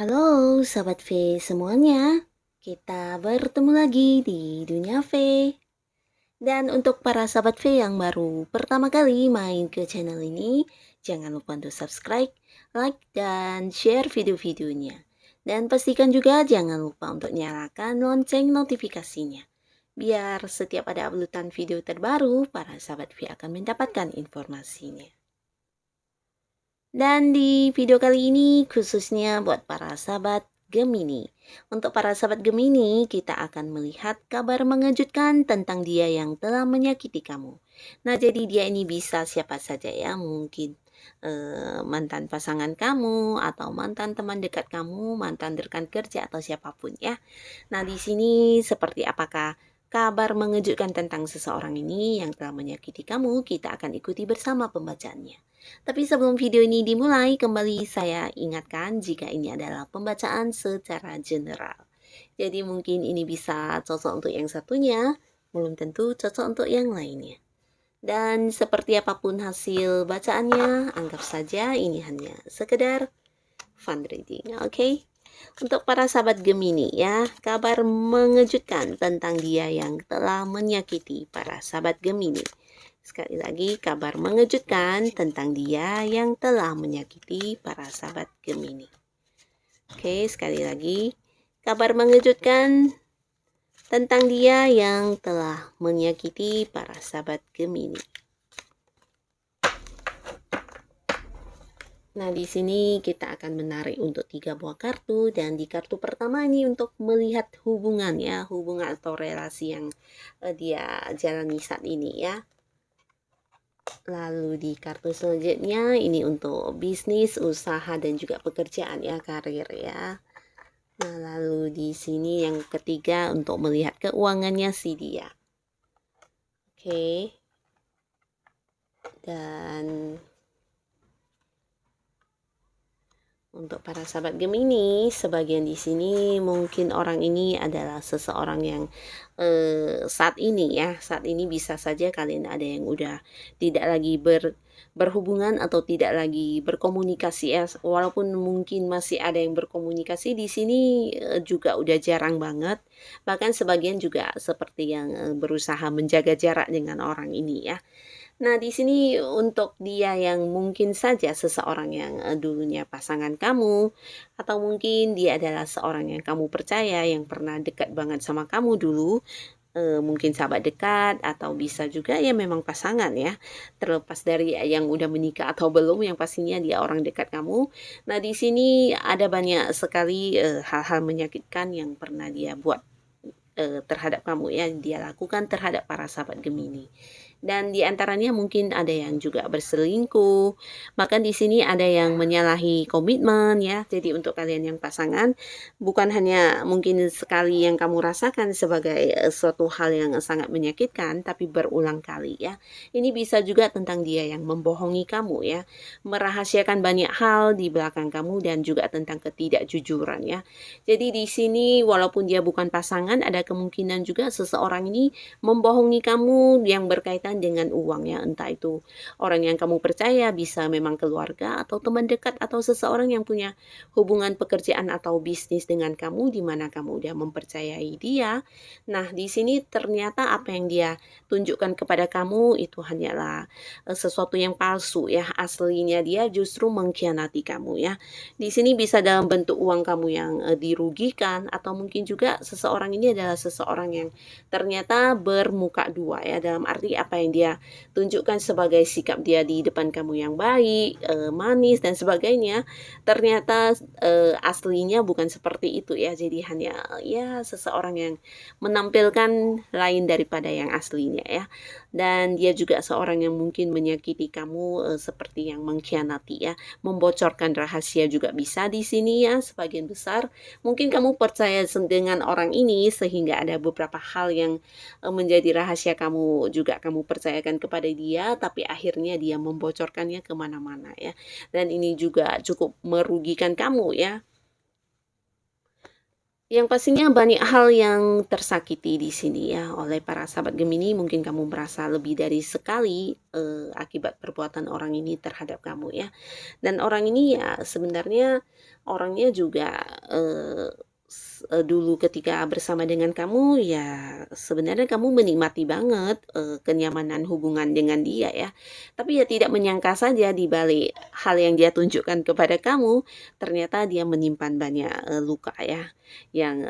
Halo Sobat V semuanya, kita bertemu lagi di Dunia V. Dan untuk para Sobat V yang baru pertama kali main ke channel ini, jangan lupa untuk subscribe, like, dan share video-videonya. Dan pastikan juga jangan lupa untuk nyalakan lonceng notifikasinya. Biar setiap ada uploadan video terbaru, para Sobat V akan mendapatkan informasinya. Dan di video kali ini khususnya buat para sahabat Gemini. Untuk para sahabat Gemini, kita akan melihat kabar mengejutkan tentang dia yang telah menyakiti kamu. Nah, jadi dia ini bisa siapa saja ya, mungkin mantan pasangan kamu atau mantan teman dekat kamu, mantan rekan kerja atau siapapun ya. Nah, di sini seperti apakah kabar mengejutkan tentang seseorang ini yang telah menyakiti kamu? Kita akan ikuti bersama pembacaannya. Tapi sebelum video ini dimulai, kembali saya ingatkan jika ini adalah pembacaan secara general. Jadi mungkin ini bisa cocok untuk yang satunya, belum tentu cocok untuk yang lainnya. Dan seperti apapun hasil bacaannya, anggap saja ini hanya sekedar fun reading, oke? Untuk para sahabat Gemini ya, kabar mengejutkan tentang dia yang telah menyakiti para sahabat Gemini. Sekali lagi, kabar mengejutkan tentang dia yang telah menyakiti para sahabat Gemini. Oke, sekali lagi, kabar mengejutkan tentang dia yang telah menyakiti para sahabat Gemini. Nah, di sini kita akan menarik untuk 3 buah kartu, dan di kartu pertama ini untuk melihat hubungan ya, hubungan atau relasi yang dia jalani saat ini ya. Lalu di kartu selanjutnya ini untuk bisnis, usaha dan juga pekerjaan ya, karir ya. Nah, lalu di sini yang ketiga untuk melihat keuangannya si dia. Oke. Dan untuk para sahabat Gemini, sebagian di sini mungkin orang ini adalah seseorang yang saat ini bisa saja kalian ada yang udah tidak lagi berhubungan atau tidak lagi berkomunikasi ya. Walaupun mungkin masih ada yang berkomunikasi di sini juga udah jarang banget. Bahkan sebagian juga seperti yang berusaha menjaga jarak dengan orang ini ya. Nah, di sini untuk dia yang mungkin saja seseorang yang dulunya pasangan kamu, atau mungkin dia adalah seorang yang kamu percaya, yang pernah dekat banget sama kamu dulu, mungkin sahabat dekat, atau bisa juga ya memang pasangan ya, terlepas dari yang udah menikah atau belum, yang pastinya dia orang dekat kamu. Nah, di sini ada banyak sekali hal-hal menyakitkan yang pernah dia buat terhadap kamu ya, dia lakukan terhadap para sahabat Gemini. Dan di antaranya mungkin ada yang juga berselingkuh, bahkan di sini ada yang menyalahi komitmen ya. Jadi untuk kalian yang pasangan, bukan hanya mungkin sekali yang kamu rasakan sebagai suatu hal yang sangat menyakitkan, tapi berulang kali ya. Ini bisa juga tentang dia yang membohongi kamu ya, merahasiakan banyak hal di belakang kamu, dan juga tentang ketidakjujuran ya. Jadi di sini walaupun dia bukan pasangan, ada kemungkinan juga seseorang ini membohongi kamu yang berkaitan dengan uang ya, entah itu orang yang kamu percaya, bisa memang keluarga atau teman dekat atau seseorang yang punya hubungan pekerjaan atau bisnis dengan kamu, di mana kamu udah mempercayai dia. Nah, di sini ternyata apa yang dia tunjukkan kepada kamu itu hanyalah sesuatu yang palsu ya. Aslinya dia justru mengkhianati kamu ya. Di sini bisa dalam bentuk uang kamu yang dirugikan, atau mungkin juga seseorang ini adalah seseorang yang ternyata bermuka dua ya, dalam arti apa yang dia tunjukkan sebagai sikap dia di depan kamu yang baik, manis dan sebagainya, ternyata aslinya bukan seperti itu ya. Jadi hanya ya seseorang yang menampilkan lain daripada yang aslinya ya. Dan dia juga seorang yang mungkin menyakiti kamu seperti yang mengkhianati ya, membocorkan rahasia juga bisa di sini ya, sebagian besar. Mungkin kamu percaya dengan orang ini sehingga ada beberapa hal yang menjadi rahasia kamu juga kamu percayakan kepada dia, tapi akhirnya dia membocorkannya kemana-mana ya. Dan ini juga cukup merugikan kamu ya. Yang pastinya banyak hal yang tersakiti di sini ya oleh para sahabat Gemini, mungkin kamu merasa lebih dari sekali, akibat perbuatan orang ini terhadap kamu ya. Dan orang ini ya sebenarnya orangnya juga, dulu ketika bersama dengan kamu ya sebenarnya kamu menikmati banget, kenyamanan hubungan dengan dia ya. Tapi ya tidak menyangka saja di balik hal yang dia tunjukkan kepada kamu, ternyata dia menyimpan banyak, luka ya yang,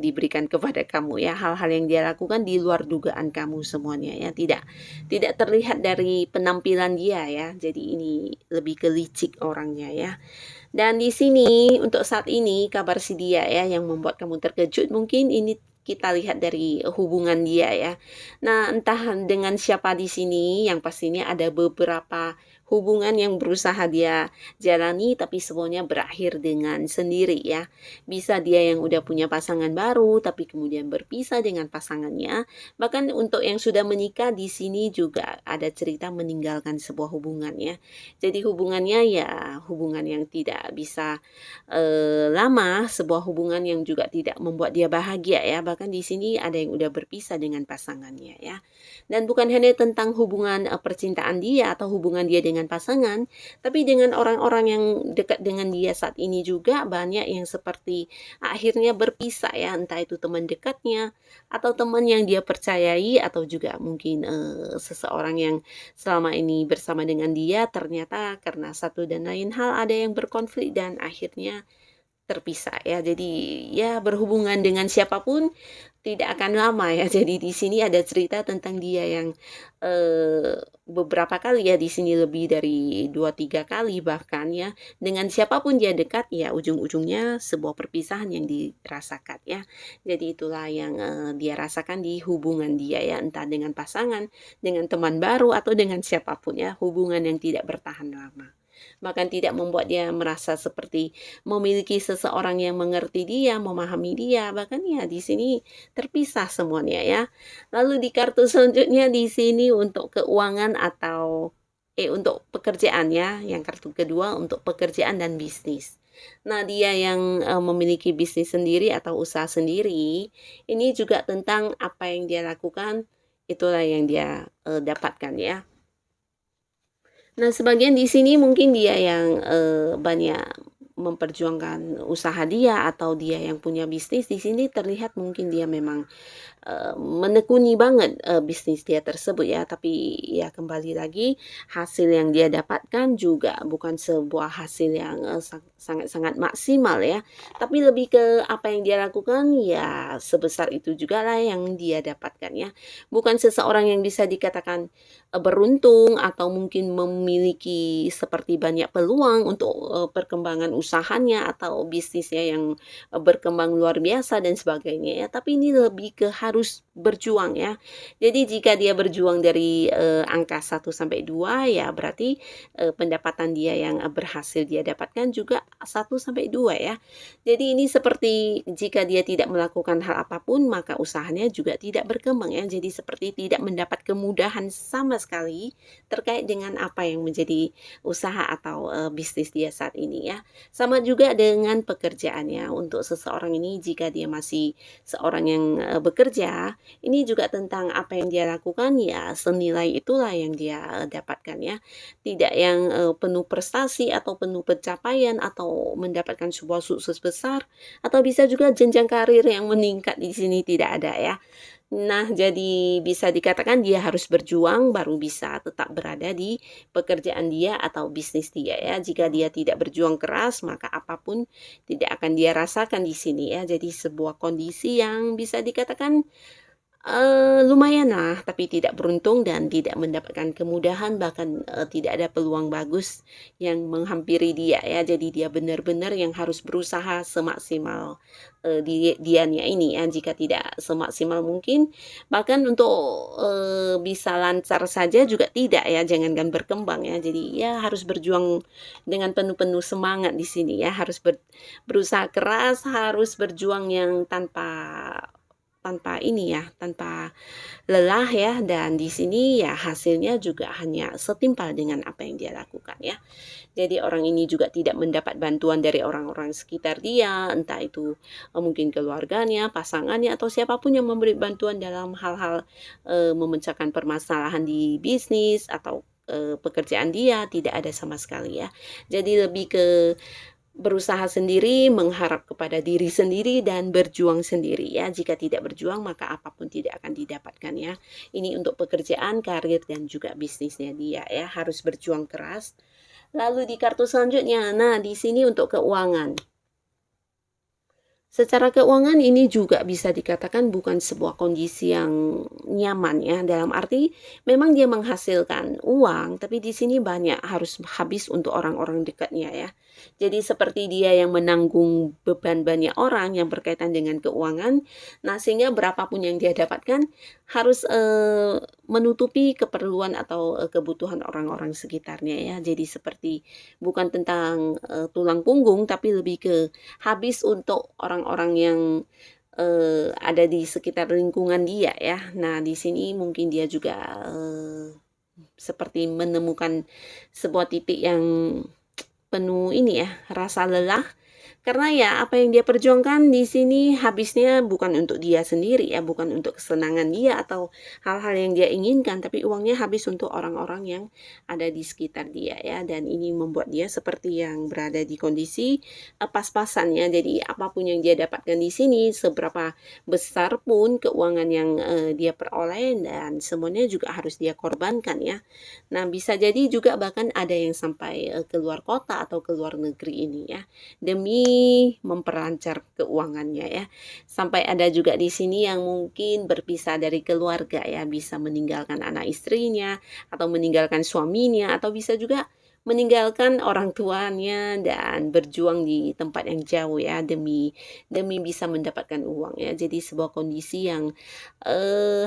diberikan kepada kamu ya. Hal-hal yang dia lakukan di luar dugaan kamu semuanya ya, tidak tidak terlihat dari penampilan dia ya. Jadi ini lebih ke licik orangnya ya. Dan di sini untuk saat ini kabar si dia ya yang membuat kamu terkejut mungkin ini kita lihat dari hubungan dia ya. Nah, entah dengan siapa di sini yang pastinya ada beberapa hubungan yang berusaha dia jalani tapi semuanya berakhir dengan sendiri ya. Bisa dia yang udah punya pasangan baru tapi kemudian berpisah dengan pasangannya. Bahkan untuk yang sudah menikah di sini juga ada cerita meninggalkan sebuah hubungan ya. Jadi hubungannya ya hubungan yang tidak bisa, lama, sebuah hubungan yang juga tidak membuat dia bahagia ya, bahkan di sini ada yang udah berpisah dengan pasangannya ya. Dan bukan hanya tentang hubungan, percintaan dia atau hubungan dia dengan pasangan, tapi dengan orang-orang yang dekat dengan dia saat ini juga banyak yang seperti akhirnya berpisah ya, entah itu teman dekatnya atau teman yang dia percayai atau juga mungkin, seseorang yang selama ini bersama dengan dia ternyata karena satu dan lain hal ada yang berkonflik dan akhirnya terpisah ya. Jadi ya berhubungan dengan siapapun tidak akan lama ya. Jadi di sini ada cerita tentang dia yang, beberapa kali ya di sini lebih dari 2 3 kali bahkan ya, dengan siapapun dia dekat ya ujung-ujungnya sebuah perpisahan yang dirasakan ya. Jadi itulah yang, dia rasakan di hubungan dia ya, entah dengan pasangan, dengan teman baru, atau dengan siapapun ya, hubungan yang tidak bertahan lama. Bahkan tidak membuat dia merasa seperti memiliki seseorang yang mengerti dia, memahami dia, bahkan ya di sini terpisah semuanya ya. Lalu di kartu selanjutnya di sini untuk keuangan atau untuk pekerjaan ya, yang kartu kedua untuk pekerjaan dan bisnis. Nah, dia yang, memiliki bisnis sendiri atau usaha sendiri, ini juga tentang apa yang dia lakukan, itulah yang dia, dapatkan ya. Nah, sebagian di sini mungkin dia yang, banyak memperjuangkan usaha dia atau dia yang punya bisnis, di sini terlihat mungkin dia memang menekuni banget, bisnis dia tersebut ya, tapi ya kembali lagi hasil yang dia dapatkan juga bukan sebuah hasil yang, sangat-sangat maksimal ya, tapi lebih ke apa yang dia lakukan ya sebesar itu juga lah yang dia dapatkan ya. Bukan seseorang yang bisa dikatakan, beruntung atau mungkin memiliki seperti banyak peluang untuk, perkembangan usahanya atau bisnisnya yang berkembang luar biasa dan sebagainya ya, tapi ini lebih ke harus berjuang ya. Jadi jika dia berjuang dari, angka 1 sampai 2 ya berarti, pendapatan dia yang, berhasil dia dapatkan juga 1 sampai 2 ya. Jadi ini seperti jika dia tidak melakukan hal apapun maka usahanya juga tidak berkembang ya. Jadi seperti tidak mendapat kemudahan sama sekali terkait dengan apa yang menjadi usaha atau, bisnis dia saat ini ya. Sama juga dengan pekerjaannya, untuk seseorang ini jika dia masih seorang yang, bekerja, ini juga tentang apa yang dia lakukan ya senilai itulah yang dia, dapatkan ya. Tidak yang, penuh prestasi atau penuh pencapaian atau mendapatkan sebuah sukses besar, atau bisa juga jenjang karir yang meningkat di sini tidak ada ya. Nah, jadi bisa dikatakan dia harus berjuang baru bisa tetap berada di pekerjaan dia atau bisnis dia ya. Jika dia tidak berjuang keras, maka apapun tidak akan dia rasakan di sini ya. Jadi sebuah kondisi yang bisa dikatakan lumayanlah, tapi tidak beruntung dan tidak mendapatkan kemudahan, bahkan, tidak ada peluang bagus yang menghampiri dia ya. Jadi dia benar-benar yang harus berusaha semaksimal, dianya ini ya, jika tidak semaksimal mungkin, bahkan untuk, bisa lancar saja juga tidak ya, jangankan berkembang ya. Jadi ya harus berjuang dengan penuh-penuh semangat di sini ya, harus berusaha keras, harus berjuang yang tanpa tanpa ini ya, tanpa lelah ya, dan di sini ya hasilnya juga hanya setimpal dengan apa yang dia lakukan ya. Jadi orang ini juga tidak mendapat bantuan dari orang-orang sekitar dia, entah itu mungkin keluarganya, pasangannya, atau siapapun yang memberi bantuan dalam hal-hal memecahkan permasalahan di bisnis atau pekerjaan dia, tidak ada sama sekali ya. Jadi lebih ke berusaha sendiri, mengharap kepada diri sendiri, dan berjuang sendiri ya. Jika tidak berjuang, maka apapun tidak akan didapatkan ya. Ini untuk pekerjaan, karir, dan juga bisnisnya dia ya. Harus berjuang keras. Lalu di kartu selanjutnya, nah di sini untuk keuangan. Secara keuangan ini juga bisa dikatakan bukan sebuah kondisi yang nyaman ya, dalam arti memang dia menghasilkan uang, tapi di sini banyak harus habis untuk orang-orang dekatnya ya. Jadi seperti dia yang menanggung beban banyak orang yang berkaitan dengan keuangan, nah sehingga berapapun yang dia dapatkan harus menutupi keperluan atau kebutuhan orang-orang sekitarnya ya. Jadi seperti bukan tentang tulang punggung, tapi lebih ke habis untuk orang-orang yang ada di sekitar lingkungan dia ya. Nah, di sini mungkin dia juga seperti menemukan sebuah titik yang penuh ini ya, rasa lelah. Karena ya apa yang dia perjuangkan di sini habisnya bukan untuk dia sendiri ya, bukan untuk kesenangan dia atau hal-hal yang dia inginkan, tapi uangnya habis untuk orang-orang yang ada di sekitar dia ya. Dan ini membuat dia seperti yang berada di kondisi pas-pasan ya. Jadi apapun yang dia dapatkan di sini, seberapa besar pun keuangan yang dia peroleh, dan semuanya juga harus dia korbankan ya. Nah, bisa jadi juga bahkan ada yang sampai keluar kota atau keluar negeri ini ya, demi memperlancar keuangannya ya. Sampai ada juga di sini yang mungkin berpisah dari keluarga ya, bisa meninggalkan anak istrinya, atau meninggalkan suaminya, atau bisa juga meninggalkan orang tuanya dan berjuang di tempat yang jauh ya, demi demi bisa mendapatkan uang ya. Jadi sebuah kondisi yang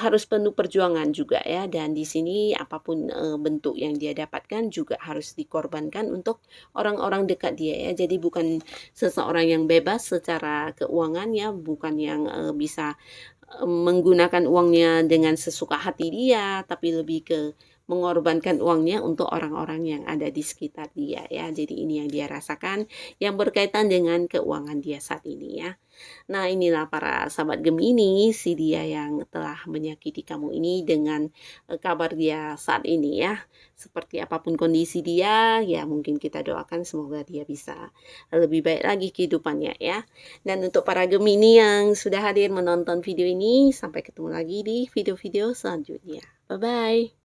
harus penuh perjuangan juga ya, dan di sini apapun bentuk yang dia dapatkan juga harus dikorbankan untuk orang-orang dekat dia ya. Jadi bukan seseorang yang bebas secara keuangan ya, bukan yang bisa menggunakan uangnya dengan sesuka hati dia, tapi lebih ke mengorbankan uangnya untuk orang-orang yang ada di sekitar dia ya. Jadi ini yang dia rasakan yang berkaitan dengan keuangan dia saat ini ya. Nah, inilah para sahabat Gemini, si dia yang telah menyakiti kamu ini dengan kabar dia saat ini ya. Seperti apapun kondisi dia, ya mungkin kita doakan semoga dia bisa lebih baik lagi kehidupannya ya. Dan untuk para Gemini yang sudah hadir menonton video ini, sampai ketemu lagi di video-video selanjutnya. Bye-bye.